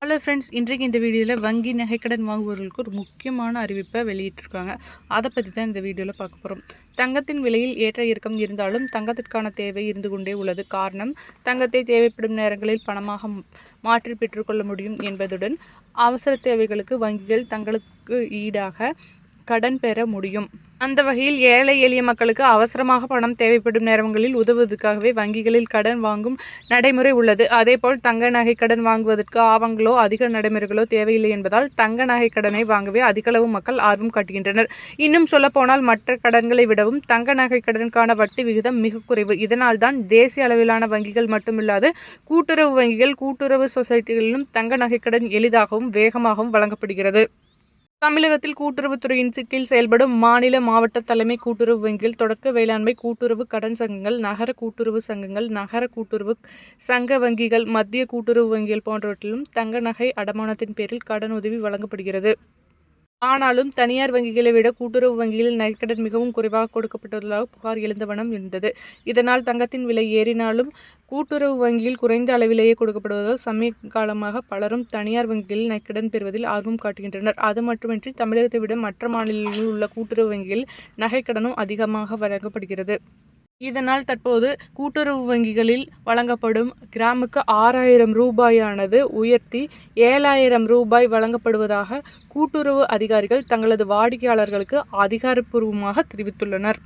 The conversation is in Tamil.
ஹலோ ஃப்ரெண்ட்ஸ், இன்றைக்கு இந்த வீடியோவில் வங்கி நகைக்கடன் வாங்குபவர்களுக்கு ஒரு முக்கியமான அறிவிப்பை வெளியிட்டிருக்காங்க. அதை பற்றி தான் இந்த வீடியோவில் பார்க்க போகிறோம். தங்கத்தின் விலையில் ஏற்ற இறக்கம் இருந்தாலும் தங்கத்திற்கான தேவை இருந்து கொண்டே உள்ளது. காரணம், தங்கத்தை தேவைப்படும் நேரங்களில் பணமாக மாற்றி பெற்றுக்கொள்ள முடியும் என்பதுடன் அவசர தேவைகளுக்கு வங்கிகள் தங்களுக்கு ஈடாக கடன் பெற முடியும். அந்த வகையில் ஏழை எளிய மக்களுக்கு அவசரமாக பணம் தேவைப்படும் நேரங்களில் உதவுவதற்காகவே வங்கிகளில் கடன் வாங்கும் நடைமுறை உள்ளது. அதேபோல் தங்க நகை கடன் வாங்குவதற்கு ஆவணங்களோ அதிக நடைமுறைகளோ தேவையில்லை என்பதால் தங்க நகை கடனை வாங்கவே அதிகளவு மக்கள் ஆர்வம் காட்டுகின்றனர். இன்னும் சொல்லப்போனால் மற்ற கடன்களை விடவும் தங்க நகை கடனுக்கான வட்டி விகிதம் மிக குறைவு. இதனால்தான் தேசிய அளவிலான வங்கிகள் மட்டுமில்லாது கூட்டுறவு வங்கிகள், கூட்டுறவு சொசைட்டிகளிலும் தங்க நகை கடன் எளிதாகவும் வேகமாகவும் வழங்கப்படுகிறது. தமிழகத்தில் கூட்டுறவுத்துறையின் கீழ் செயல்படும் மாநில, மாவட்ட தலைமை கூட்டுறவு வங்கிகள், தொடக்க வேளாண்மை கூட்டுறவு கடன் சங்கங்கள், நகர கூட்டுறவு சங்கங்கள், நகர கூட்டுறவு சங்க வங்கிகள், மத்திய கூட்டுறவு வங்கிகள் போன்றவற்றிலும் தங்க நகை அடமானத்தின் பேரில் கடன் உதவி வழங்கப்படுகிறது. ஆனாலும் தனியார் வங்கிகளை விட கூட்டுறவு வங்கிகளில் நகைக்கடன் மிகவும் குறைவாக கொடுக்கப்பட்டுள்ளதாக புகார் எழுந்த வண்ணம் இருந்தது. இதனால் தங்கத்தின் விலை ஏறினாலும் கூட்டுறவு வங்கியில் குறைந்த அளவிலேயே கொடுக்கப்படுவதால் சமீப காலமாக பலரும் தனியார் வங்கிகளில் நகைக்கடன் பெறுவதில் ஆர்வம் காட்டுகின்றனர். அது மட்டுமின்றி தமிழகத்தை விட மற்ற மாநிலங்களில் உள்ள கூட்டுறவு வங்கிகளில் நகைக்கடனும் அதிகமாக வழங்கப்படுகிறது. இதனால் தற்போது கூட்டுறவு வங்கிகளில் வழங்கப்படும் கிராமுக்கு 6,000 ரூபாயானது உயர்த்தி 7,000 ரூபாய் வழங்கப்படுவதாக கூட்டுறவு அதிகாரிகள் தங்களது வாடிக்கையாளர்களுக்கு அதிகாரப்பூர்வமாக தெரிவித்துள்ளனர்.